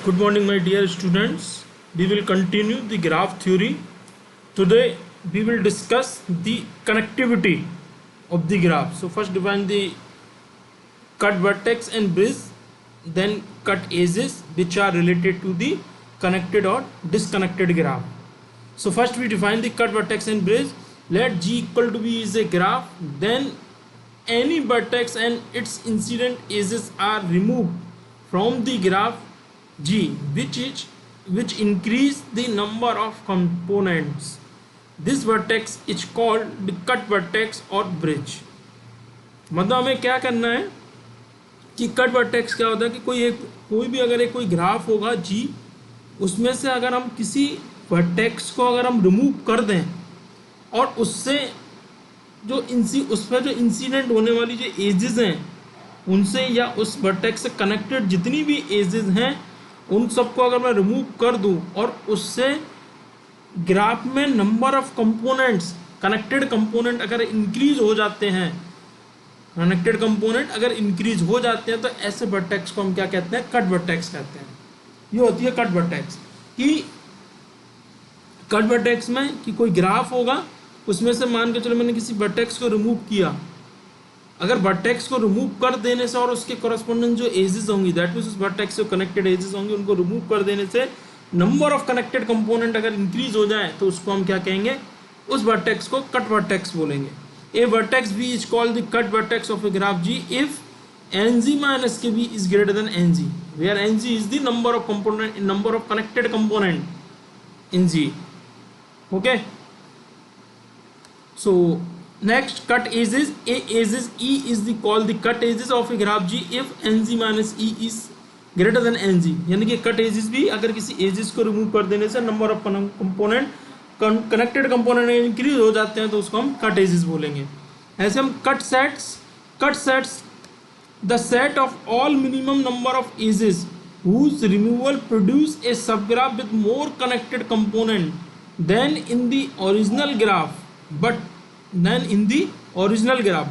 Good morning, my dear students. We will continue the graph theory. Today, we will discuss the connectivity of the graph. So, first define the cut vertex and bridge, then cut edges, which are related to the connected or disconnected graph. So, first we define the cut vertex and bridge. Let G equal to B is a graph, then any vertex and its incident edges are removed from the graph G, which increase the number of components. This vertex is called the cut vertex or bridge. मतलब हमें क्या करना है कि cut vertex क्या होता है कि कोई भी अगर कोई ग्राफ होगा G, उसमें से अगर हम किसी वर्टेक्स को अगर हम रिमूव कर दें और उससे उस पर जो इंसिडेंट होने वाली जो एजेस हैं उनसे या उस वर्टेक्स से कनेक्टेड जितनी भी एजेस हैं उन सबको अगर मैं रिमूव कर दूं और उससे ग्राफ में number of components connected component अगर इंक्रीज हो जाते हैं तो ऐसे वर्टेक्स को हम क्या कहते हैं? कट वर्टेक्स कहते हैं। ये होती है कट वर्टेक्स कि कट वर्टेक्स में कि कोई ग्राफ होगा, उसमें से मान के चलो मैंने किसी वर्टेक्स को रिमूव किया, अगर वर्टेक्स को रिमूव कर देने से और उसके कॉरस्पॉन्डेंट जो एजेस होंगी, दैट मींस उस वर्टेक्स से कनेक्टेड एजेस होंगे, उनको रिमूव कर देने से नंबर ऑफ कनेक्टेड कंपोनेंट अगर इंक्रीज हो जाए तो उसको हम क्या कहेंगे? उस वर्टेक्स को कट वर्टेक्स बोलेंगे। A vertex B is called the cut vertex of a graph G if NG minus KB is greater than NG, where NG is the number of connected component in G. Okay. So next, cut edges. Edges E is called the cut edges of a graph G if NG minus E is greater than NG. यानी कि cut edges भी अगर किसी edges को remove कर देने से number of component connected component increase हो जाते हैं तो उसको हम कट एजेस बोलेंगे। ऐसे हम cut sets the set of all minimum number of edges whose removal produce a subgraph with more connected component than in the original graph,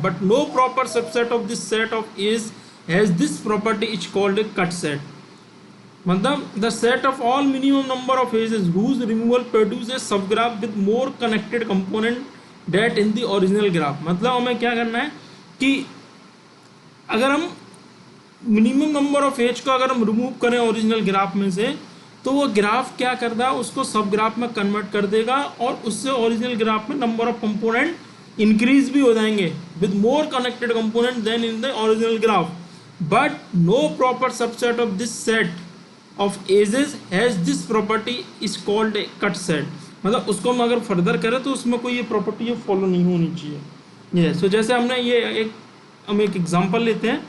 but no proper subset of this set of edges has this property is called a cut set. मतलब the set of all minimum number of edges whose removal produce a subgraph with more connected component that in the original graph. मतलब हमें क्या करना है कि अगर हम minimum number of as को अगर हम रिमूव करें ओरिजिनल ग्राफ में से तो वो ग्राफ क्या करता है, उसको सब ग्राफ में कन्वर्ट कर देगा और उससे ओरिजिनल ग्राफ में नंबर ऑफ कंपोनेंट इंक्रीज भी हो जाएंगे with more connected component then in the original graph, but no proper subset of this set of edges has this property is called a cut set. मतलब उसको हम अगर further करें तो उसमें कोई ये प्रॉपर्टी फॉलो नहीं होनी चाहिए। सो जैसे हमने हम एक एग्जांपल लेते हैं,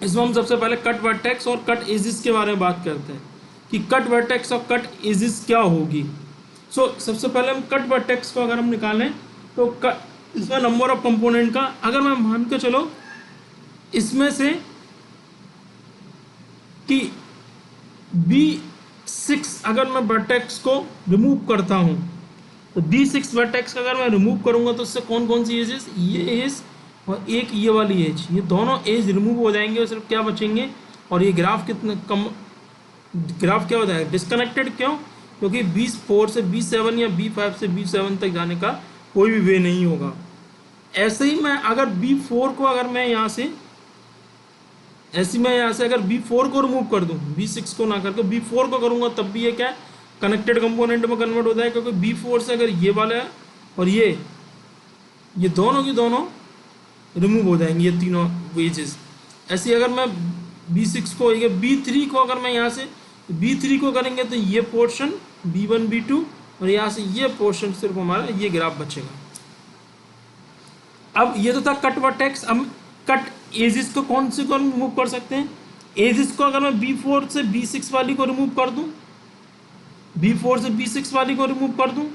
इसमें हम सबसे पहले कट वर्टेक्स और कट एजेस के बारे में बात करते हैं कि कट वर्टेक्स और कट एजेस क्या होगी। सो सबसे पहले हम कट वर्टेक्स को अगर हम निकालें तो इसमें नंबर ऑफ कंपोनेंट का अगर मैं मान के चलो इसमें से कि B6 अगर मैं वर्टेक्स को रिमूव करता हूं तो B6 वर्टेक्स का अगर मैं रिमूव करूंगा तो उससे कौन कौन सी एजेस, ये एज और एक ये वाली एज, ये दोनों एज रिमूव हो जाएंगे और सिर्फ क्या बचेंगे। और ये ग्राफ ग्राफ क्या होता है? डिस्कनेक्टेड। क्यों? क्योंकि B4 से B7 या B5 से B7 तक जाने का कोई भी वे नहीं होगा। ऐसे ही मैं अगर B4 को अगर मैं यहाँ से अगर B4 को रिमूव कर दूँ, B6 को ना करके B4 को करूँगा तब भी ये क्या है? कनेक्टेड कंपोनेंट में कन्वर्ट हो जाएगा, क्योंकि B4 से अगर ये वाला है और ये दोनों की दोनों रिमूव हो जाएंगे, ये तीनों वेजेस। ऐसे अगर मैं B6 को B3 को अगर मैं यहाँ से B3 को करेंगे तो ये पोर्शन B1 B2 और यहाँ से ये पोर्शन सिर्फ हमारा ये ग्राफ बचेगा। अब ये तो था कट वर्टेक्स। हम कट एजेस को कौन से को रिमूव कर सकते हैं? एजेस को अगर मैं B4 से B6 वाली को रिमूव कर दूँ, B4 से B6 वाली को रिमूव कर दूँ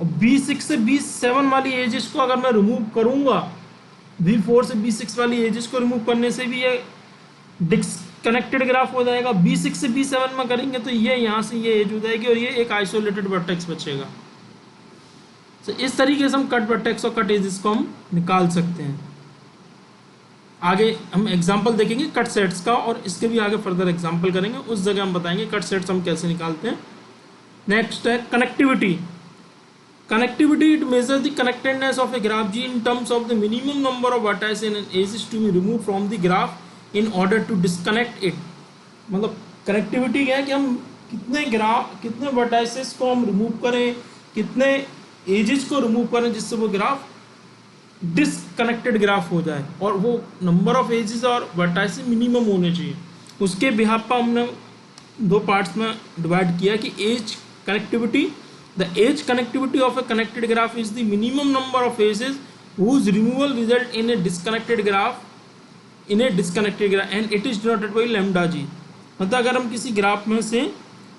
और B6 से B7 वाली एजेस को अगर मैं रिमूव करूँगा, B4 से B6 वाली एजेस को रिमूव करने से भी ये डिस्कनेक्टेड ग्राफ हो जाएगा। B6 से B7 में करेंगे तो ये यहाँ से ये एज हो जाएगी और ये एक आइसोलेटेड वर्टेक्स बचेगा। तो इस तरीके से हम कट वर्टेक्स और कट एजेस को हम निकाल सकते हैं। आगे हम एग्जाम्पल देखेंगे कट सेट्स का, और इसके भी आगे फर्दर एग्जाम्पल करेंगे, उस जगह हम बताएंगे कट सेट्स हम कैसे निकालते हैं। नेक्स्ट है connectivity. Connectivity, it measures the connectedness of a graph G in terms of the minimum number of vertices and edges to be removed from the graph in order to disconnect it. मतलब connectivity क्या है कि हम कितने vertices को हम remove करें, कितने एजेस को रिमूव करें जिससे वो ग्राफ डिसकनेक्टेड ग्राफ हो जाए, और वो नंबर ऑफ एजेस और वर्टाइसेस मिनिमम होने चाहिए। उसके बिहाफ पर हमने दो पार्ट्स में डिवाइड किया कि edge connectivity. The edge connectivity of a connected graph is the minimum number of edges whose removal result in a disconnected graph and it is denoted by lambda g। मतलब अगर हम किसी graph में से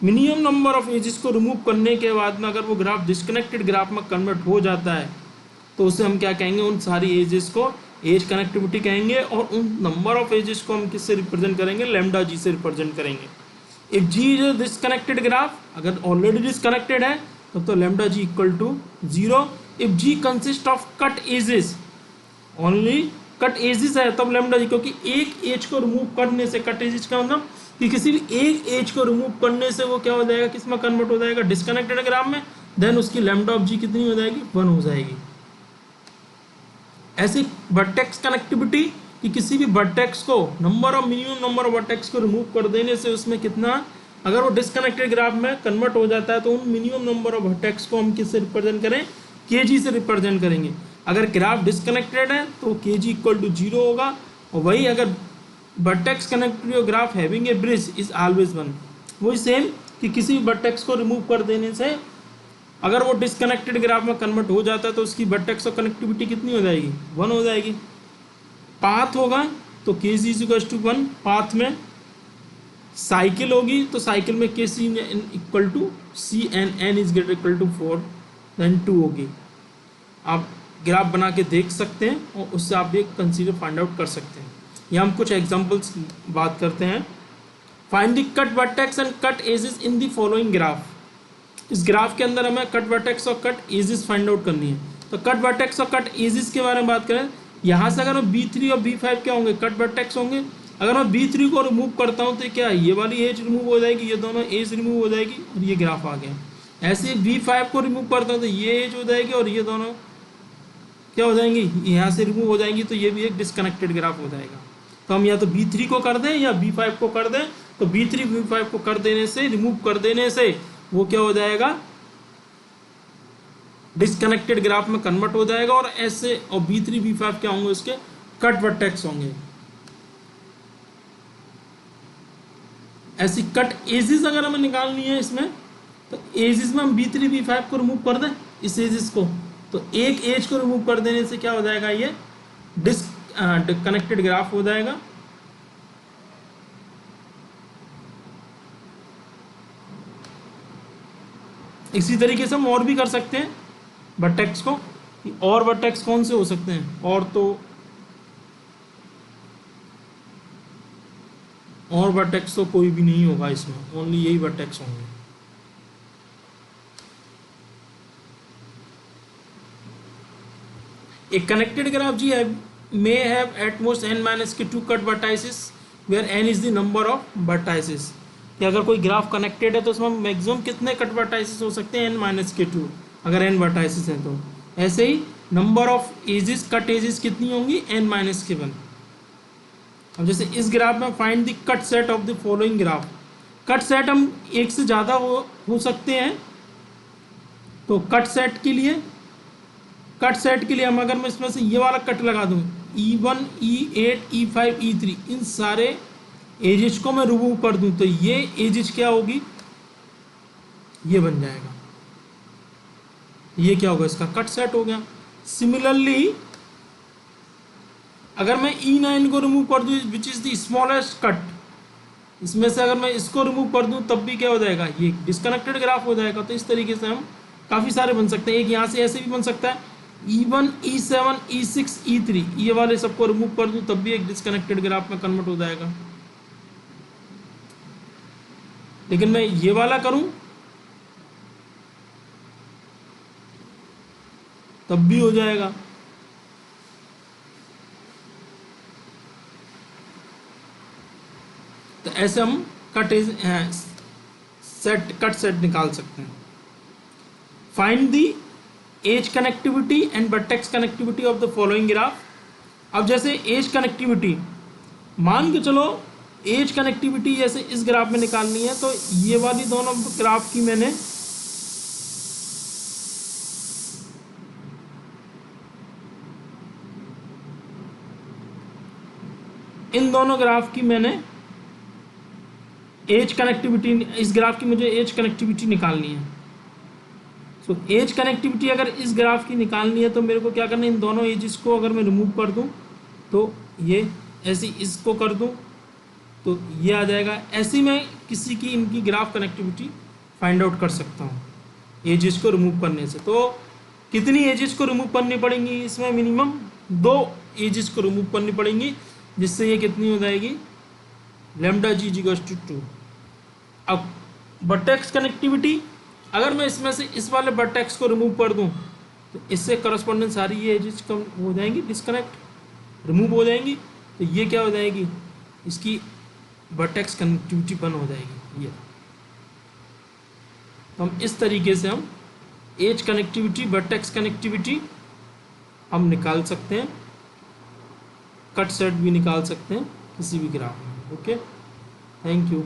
minimum number of edges को remove करने के बाद में अगर वो ग्राफ डिस्कनेक्टेड ग्राफ में कन्वर्ट हो जाता है तो उसे हम क्या कहेंगे, उन सारी एजेस को एज कनेक्टिविटी कहेंगे, और उन नंबर ऑफ एजेस को हम किससे रिप्रेजेंट करेंगे, लैम्डा जी से रिप्रेजेंट करेंगे। If G is disconnected graph, अगर ऑलरेडी डिस्कनेक्टेड है तब तो lambda G equal to 0। If G consist of cut edges, only cut edges है तब लैम्डा जी, क्योंकि एक एज को रिमूव करने से, कट एजेस का मतलब कि किसी भी एक एज को रिमूव करने से वो क्या हो जाएगा, किस में कन्वर्ट हो जाएगा, डिस्कनेक्टेड ग्राफ में, देन उसकी लैम्डा ऑफ जी कितनी हो जाएगी, 1 हो जाएगी। ऐसी वर्टेक्स कनेक्टिविटी कि किसी भी वर्टेक्स को मिनिमम नंबर ऑफ वर्टेक्स को रिमूव कर देने से उसमें कितना, अगर वो डिस्कनेक्टेड ग्राफ में कन्वर्ट हो जाता है तो उन मिनिमम नंबर ऑफ वर्टेक्स को हम किससे रिप्रेजेंट करें, के जी से रिप्रेजेंट करेंगे। अगर ग्राफ डिस्कनेक्टेड है तो के जी इक्वल टू 0 होगा, और वही अगर vertex connected graph having a bridge is always 1। वही सेम कि किसी भी वर्टेक्स को रिमूव कर देने से अगर वो डिस्कनेक्टेड ग्राफ में कन्वर्ट हो जाता है तो उसकी वर्टेक्स और कनेक्टिविटी कितनी हो जाएगी, 1 हो जाएगी। पाथ होगा तो K G equal to 1, path में साइकिल होगी तो साइकिल में K C equal to C N N is greater equal to 4 then 2 होगी। आप ग्राफ बना के देख सकते हैं और उससे आप भी कंसीडर फाइंड आउट कर सकते हैं। यहाँ हम कुछ एग्जांपल्स बात करते हैं। Find the cut vertex and cut edges in the following graph. इस ग्राफ के अंदर हमें कट वर्टेक्स और कट एजेस फाइंड आउट करनी है। तो कट वर्टेक्स और कट एजेस के बारे में बात करें, यहाँ से अगर B3 और B5 क्या होंगे, कट वर्टेक्स होंगे। अगर मैं B3 को रिमूव करता हूँ तो क्या ये वाली एज रिमूव हो जाएगी, ये दोनों एज रिमूव हो जाएगी और ये ग्राफ आ गया। ऐसे B5 को रिमूव करता हूँ तो ये एज हो जाएगी और ये दोनों क्या हो जाएंगी, यहाँ से रिमूव हो जाएंगी, तो ये भी एक डिस्कनेक्टेड ग्राफ हो जाएगा। तो हम या तो B3 को कर दें या B5 को कर दें। तो B3 B5 को कर देने से, रिमूव कर देने से वो क्या हो जाएगा, डिस्कनेक्टेड ग्राफ में कन्वर्ट हो जाएगा, और ऐसे और B3 B5 क्या होंगे, उसके कट वर्टेक्स होंगे। ऐसी कट एजेस अगर हमें निकालनी है इसमें, तो एजेस में हम B3 B5 को रिमूव कर दें, इस एजेस को, तो एक एज को रिमूव कर देने से क्या हो जाएगा, ये डिस्कनेक्टेड ग्राफ हो जाएगा। इसी तरीके से हम और भी कर सकते हैं वर्टेक्स को। और वर्टेक्स कौन से हो सकते हैं, और वर्टेक्स तो कोई भी नहीं होगा इसमें, ओनली यही वर्टेक्स होंगे। A connected graph G may have at most n minus के 2 cut vertices where n is the number of vertices। कि अगर कोई ग्राफ कनेक्टेड है तो उसमें मैक्सिमम कितने कट वर्टाइसिस हो सकते हैं, n माइनस के 2, अगर n वर्टाइसिस हैं तो। ऐसे ही number of edges, cut edges कितनी होंगी, n माइनस के 1। अब जैसे इस ग्राफ में find the cut set of the following graph. Cut set हम एक से ज़्यादा हो सकते हैं। तो कट सेट के लिए हम अगर मैं इसमें से ये वाला कट लगा दूँ, E1 E8 E5 E3, इन सारे एजेस को मैं रिमूव कर दूं तो ये एजेस क्या होगी, ये बन जाएगा, ये क्या होगा, इसका कट सेट हो गया। सिमिलरली अगर मैं E9 को रिमूव कर दूं which is the smallest cut, इसमें से अगर मैं इसको रिमूव कर दूं तब भी क्या हो जाएगा, ये डिस्कनेक्टेड ग्राफ हो जाएगा। तो इस तरीके से हम काफ़ी सारे बन सकते हैं। एक यहाँ से ऐसे भी बन सकता है, E1 E7 E6 E3, ये वाले सबको रिमूव कर दूं तब भी एक डिस्कनेक्टेड ग्राफ में कन्वर्ट हो जाएगा। लेकिन मैं ये वाला करूं तब भी हो जाएगा। ऐसे हम कट सेट निकाल सकते हैं। Find the edge connectivity and vertex connectivity of the following graph. अब जैसे एज कनेक्टिविटी, मान के चलो एज कनेक्टिविटी जैसे इस ग्राफ में निकालनी है, तो ये वाली दोनों ग्राफ की मैंने इन दोनों ग्राफ की मैंने एज कनेक्टिविटी, इस ग्राफ की मुझे एज कनेक्टिविटी निकालनी है। सो एज कनेक्टिविटी अगर इस ग्राफ की निकालनी है तो मेरे को क्या करना है, इन दोनों एजेस को अगर मैं रिमूव कर दूं तो ये ऐसे इसको कर दूं तो ये आ जाएगा। ऐसे मैं किसी की इनकी ग्राफ कनेक्टिविटी फाइंड आउट कर सकता हूँ एजेस को रिमूव करने से। तो कितनी एजेस को रिमूव करनी पड़ेंगी, इसमें मिनिमम 2 एजेस को रिमूव करनी पड़ेंगी, जिससे ये कितनी हो जाएगी, लैम्डा जी इक्वल्स टू 2। अब वर्टेक्स कनेक्टिविटी, अगर मैं इसमें से इस वाले वर्टेक्स को रिमूव कर दूं तो इससे करस्पॉन्डेंट सारी ये एजेस कम हो जाएंगी, डिस्कनेक्ट रिमूव हो जाएंगी, तो ये क्या हो जाएगी, इसकी वर्टेक्स कनेक्टिविटी बंद हो जाएगी। ये तो हम इस तरीके से हम एज कनेक्टिविटी, वर्टेक्स कनेक्टिविटी हम निकाल सकते हैं, कट सेट भी निकाल सकते हैं किसी भी ग्राफ में। Okay, thank you.